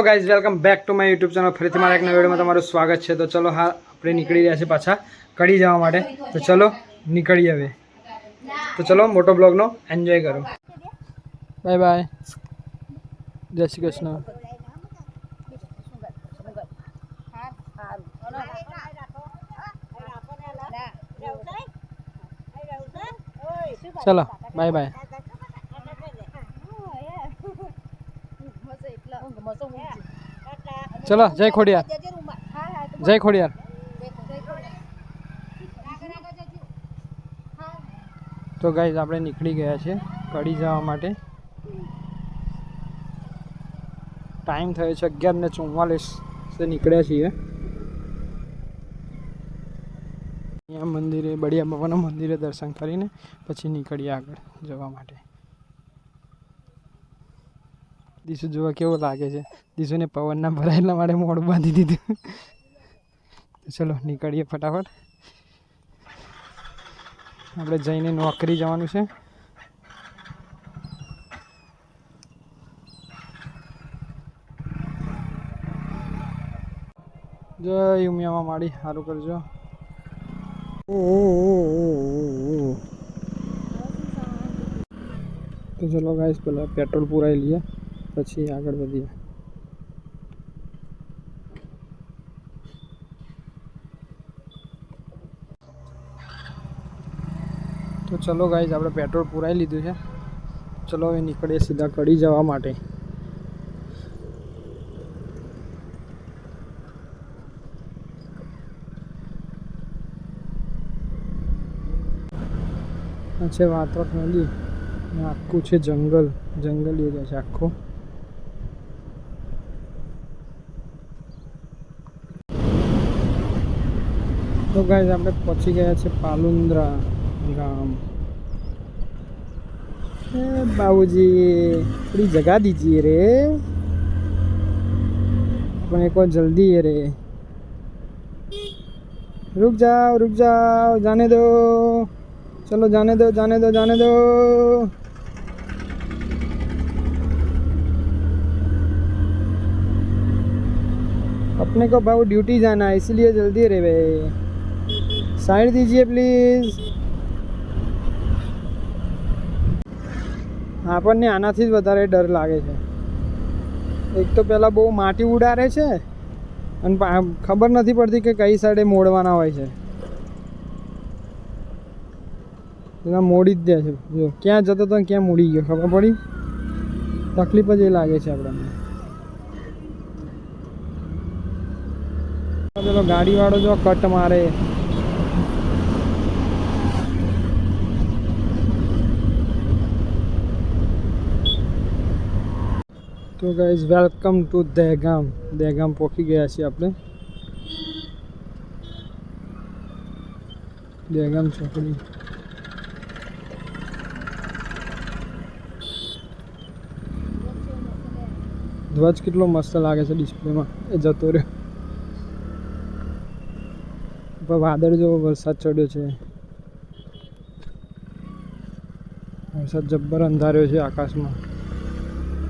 Guys welcome back to my YouTube channel. ફરીથી મારા એક નવા વિડીયોમાં તમારું સ્વાગત છે. તો ચલો, હા આપણે નીકળી રહ્યા છીએ પાછા કડી જવા માટે. તો ચલો નીકળીએ હવે. તો ચલો મોટો બ્લોગનો એન્જોય કરો. બાય બાય, જય શ્રી કૃષ્ણ. ચલો બાય બાય. ચલો જય ખોડિયાર, જય ખોડિયાર. તો ગાઈઝ આપણે નીકળી ગયા છે કડી જવા માટે. ટાઈમ થયો છે 11:44 નીકળ્યા છીએ. અહીંયા મંદિરે, બળિયા બાબાના મંદિરે દર્શન કરીને પછી નીકળીએ આગળ જવા માટે. દીસુ જોવા કેવો લાગે છે. દીસુને પવનના ભરાયેલા માટે મોડું બાંધી દીધું. ચલો નીકળીએ ફટાફટ. આપણે જઈને નોકરી જવાનું છે. જય ઉમિયામાં માડી, સારું કરજો. તો ચલો ગાઈસ, પેલા પેટ્રોલ પુરાઈ લઈએ પછી આગળ વધીએ. તો ચલો ગાઈસ, આપણે પેટ્રોલ પુરાઈ લીધું છે. ચલો હવે નીકળીએ સીધા કડી જવા માટે. આ છે વાત્રક નદી, આખું છે જંગલ, જંગલ એરિયા છે આખો. તો ગાઈસ આપણે પહોંચી ગયા છે પાલુંદ્રા ગામ. बाबूजी थोड़ी जगह दीजिए रे, अपने को जल्दी है रे. रुक जाओ, जाने दो. चलो जाने दो, जाने दो, जाने दो. अपने को बाबू ड्यूटी जाना है, इसलिए जल्दी रे भाई. साइड दीजिए प्लीज़. આપણને આનાથી જ વધારે ડર લાગે છે. એક તો પહેલાં બહુ માટી ઉડાડે છે અને ખબર નથી પડતી કે કઈ સાઈડે મોડવાના હોય છે. એના મોડી જ દે છે. જો ક્યાં જતો તો ક્યાં મોડી ગયો ખબર પડી. તકલીફ જ એ લાગે છે આપણને. પેલો ગાડીવાળો જો કટ મારે. તો guys welcome to Dahegam. Dahegam પહોંચી ગયા છીએ આપણે. દહેગામ ચોકડી. ધ્વજ કેટલો મસ્ત લાગે છે ડિસ્પ્લેમાં. એ જતો રહ્યો. પણ વાદળ જેવો વરસાદ ચડ્યો છે. વરસાદ જબ્બર અંધાર્યો છે આકાશમાં,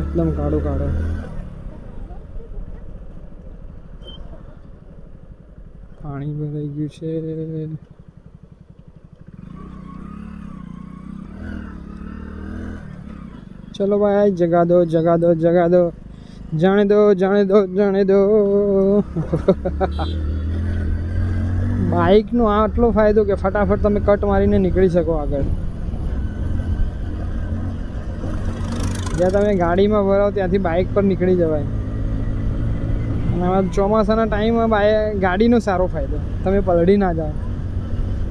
એકદમ કાળો કાળો. પાણી ભરાઈ ગયું છે. ચલો ભાઈ, જગા દો, જગા દો, જગા દો. જાણે દો, જાણે દો, જાણે દો. બાઇકનો આટલો ફાયદો કે ફટાફટ તમે કટ મારીને નીકળી શકો આગળ. જ્યાં તમે ગાડીમાં ભરાવો ત્યાંથી બાઇક પર નીકળી જવાય. અને આમાં ચોમાસાના ટાઈમમાં ગાડીનો સારો ફાયદો, તમે પલળી ના જાઓ.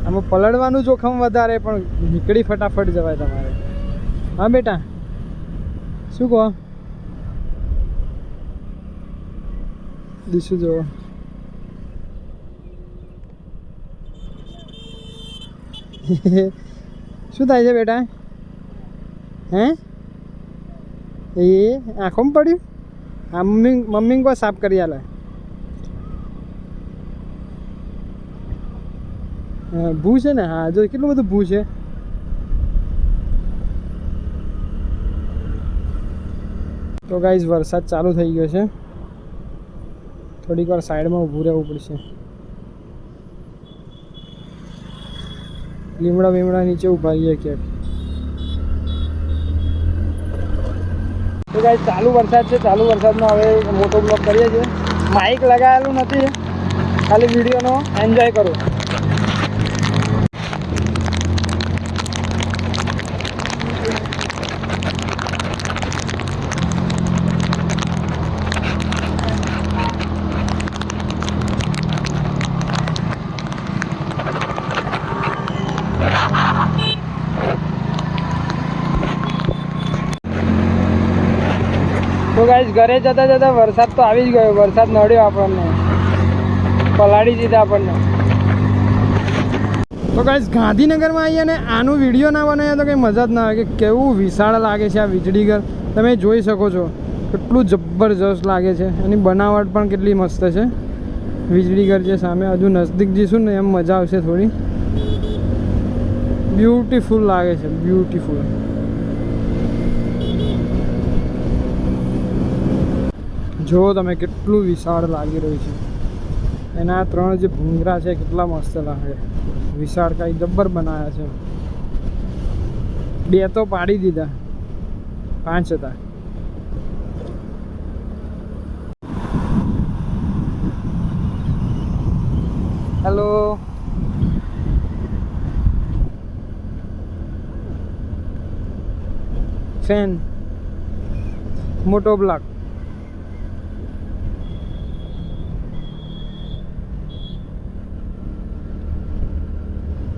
આમાં પલળવાનું જોખમ વધારે, પણ નીકળી ફટાફટ જવાય તમારે. હા બેટા, શું કહો? દીસું જુઓ. શું થાય છે બેટા? હે એ આંખોમાં પડ્યું? હા, મમ્મી કોઈ સાફ કરી આલે. ભૂ છે ને? હા, જો કેટલું બધું ભૂ છે. તો ગાઈઝ વરસાદ ચાલુ થઈ ગયો છે. થોડીક વાર સાઈડમાં ઊભું રહેવું પડશે. લીમડા બીમડા નીચે ઊભા રહીએ ક્યાંક. તો ગાઈસ ચાલુ વરસાદ છે. ચાલુ વરસાદમાં હવે મોટો બ્લોગ કરીએ છીએ. માઇક લગાવેલું નથી, ખાલી વિડીયોનો એન્જોય કરો. તો ગાઈસ ઘરે જતા જતા વરસાદ તો આવી જ ગયો. વરસાદ નડ્યો આપણને, પલાળી દીધા આપણને. તો ગાઈસ ગાંધીનગરમાં આવીએ ને આનું વિડીયો ના બનાવ્યા તો કંઈ મજા જ ના આવે. કે કેવું વિશાળ લાગે છે આ વીજળી ઘર, તમે જોઈ શકો છો. કેટલું જબરજસ્ત લાગે છે. એની બનાવટ પણ કેટલી મસ્ત છે. વીજળી ઘર છે સામે. હજુ નજદીક જઈશું ને એમ મજા આવશે થોડી. બ્યુટીફુલ લાગે છે, બ્યુટીફુલ. જુઓ તમે કેટલું વિશાળ લાગી રહ્યું છે. એના 3 જે ભૂંગરા છે કેટલા મસ્ત લાગે. વિશાળ કાંઈ જબ્બર બનાવ્યા છે. 2 તો પાડી દીધા, 5 હતા. હેલો, ફેન મોટો બ્લોક.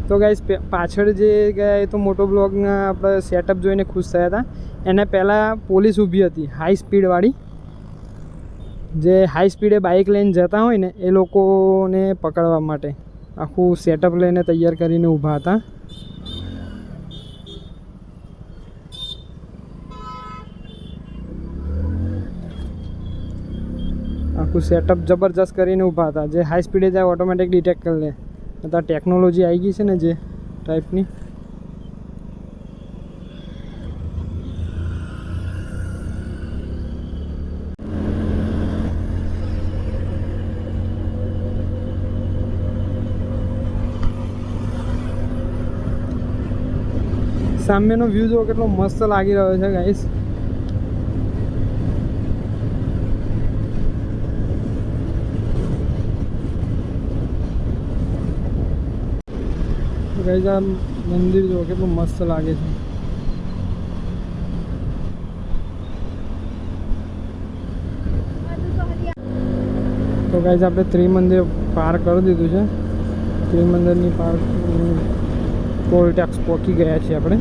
તો ગાઈસ પાછળ જે ગયા એ તો મોટો બ્લોગના આપણે સેટઅપ જોઈને ખુશ થયા હતા. એને પહેલાં પોલીસ ઊભી હતી હાઈ સ્પીડવાળી. જે હાઈ સ્પીડે બાઇક લઈને જતા હોય ને એ લોકોને પકડવા માટે આખું સેટઅપ લઈને તૈયાર કરીને ઊભા હતા. આખું સેટઅપ જબરજસ્ત કરીને ઊભા હતા. જે હાઈ સ્પીડે જાય ઓટોમેટિક ડિટેક્ટ કરી લે. અત્યારે ટેકનોલોજી આવી ગઈ છે ને જે ટાઈપની. સામેનો વ્યૂ જો કેટલો મસ્ત લાગી રહ્યો છે ગાઈસ. ગાઈસ આ મંદિર જો કેટલું મસ્ત લાગે છે. તો ગાઈસ આપણે ત્રિમંદિર પાર કરી દીધું છે. ત્રિમંદિરની પાર ટોલ ટેક્સ પહોંચી ગયા છીએ આપણે.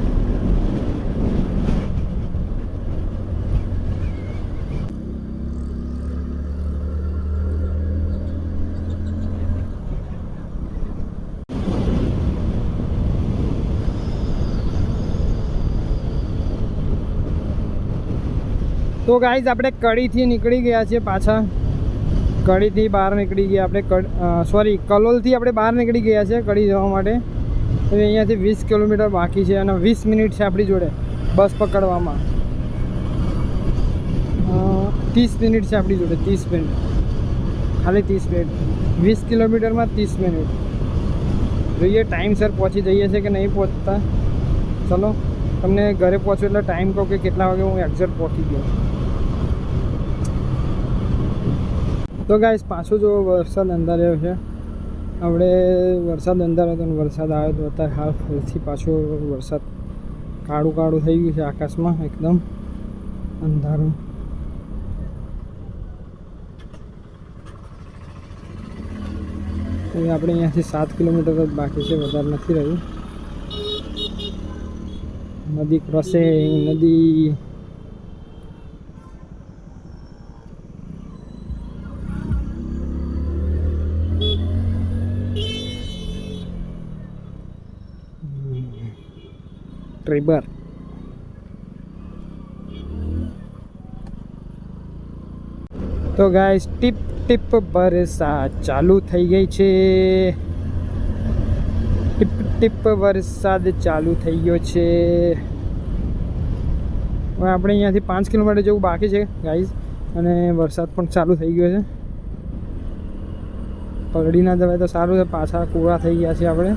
તો ગાઈઝ આપણે કડીથી નીકળી ગયા છીએ પાછા. કડીથી બહાર નીકળી ગયા આપણે. કલોલથી આપણે બહાર નીકળી ગયા છીએ કડી જવા માટે. હવે અહીંયાથી 20 કિલોમીટર બાકી છે અને 20 મિનિટ છે આપણી જોડે બસ પકડવામાં. 30 મિનિટ છે આપણી જોડે, 30 મિનિટ, ખાલી 30 મિનિટ. 20 કિલોમીટરમાં 30 મિનિટ. જોઈએ ટાઈમસર પહોંચી જઈએ છીએ કે નહીં પહોંચતા. ચલો તમને ઘરે પહોંચો એટલે ટાઈમ કહું કે કેટલા વાગે હું એક્ઝેક્ટ પહોંચી ગયો. તો ગાઈસ પાછો જો વરસાદ અંધાર્યો છે. આપણે વરસાદ અંધાર્યો હતો અને વરસાદ આવ્યો તો અત્યારે હાલ ફરીથી પાછો વરસાદ કાળું કાળું થઈ ગયું છે આકાશમાં, એકદમ અંધારું. હવે આપણે અહીંયાથી 7 કિલોમીટર જ બાકી છે, વધારે નથી રહ્યું. નદી ક્રોસિંગ, નદી. ટ્રેબર. તો ગાઈસ ટીપ ટીપ વરસાદ ચાલુ થઈ ગઈ છે. ટીપ ટીપ વરસાદ ચાલુ થઈ ગયો છે. હવે આપણે અહીંયાથી 5 કિલોમીટર જેવું બાકી છે ગાઈસ અને વરસાદ પણ ચાલુ થઈ ગયો છે. પલડી ના જવાય તો સારું છે. પાછા કોરા થઈ ગયા છે આપણે.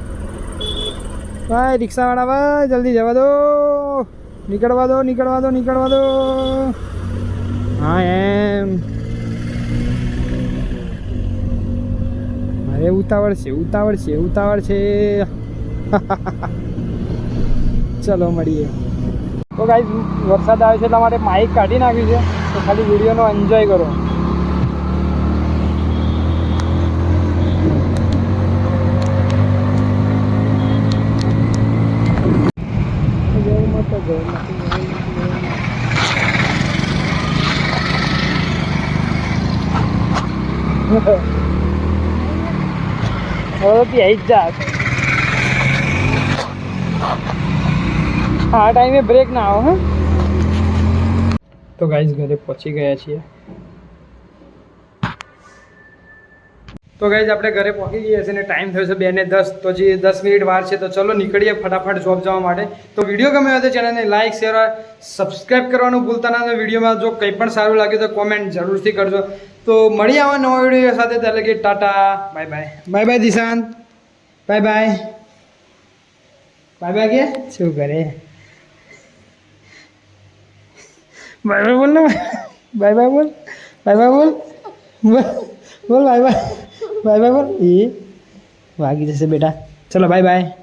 ભાઈ રિક્ષાવાળા ભાઈ જલ્દી જવા દો, નીકળવા દો નીકળવા દો નીકળવા દો. હા એમ અરે ઉતાવળ છે ઉતાવળ છે ઉતાવળ છે. ચલો મળીએ. તો ગાઈસ વરસાદ આવે છે એટલા માટે માઇક કાઢી નાખ્યું છે, તો ખાલી વિડીયોનો એન્જોય કરો. હવે આવી જ જા. આ ટાઈમે બ્રેક ના આવો. હા તો ગાઈસ ઘરે પહોંચી ગયા છીએ. તો ગાઈસ આપણે ઘરે પહોંચી ગયા છે અને ટાઈમ થયો છે 2:10. તો જે 10 મિનિટ વાર છે, તો ચલો નીકળીએ ફટાફટ જોબ જવા માટે. તો વિડીયો ગમે હોય તો ચેનલને લાઇક શેર સબસ્ક્રાઈબ કરવાનું ભૂલતા ના. વિડીયોમાં જો કંઈ પણ સારું લાગ્યું તો કોમેન્ટ જરૂરથી કરજો. તો મળી આવા નવા વિડીયો સાથે, ત્યારે કે Tata bye bye. Bye bye Dishant, bye bye bye bye. કે શું કરે? બાય બાય બોલ ને, બાય બાય બોલ, બાય બાય બોલ, બોલ બાય બાય, બાય બાય બોલ. એ વાગી જશે બેટા. ચલો બાય બાય.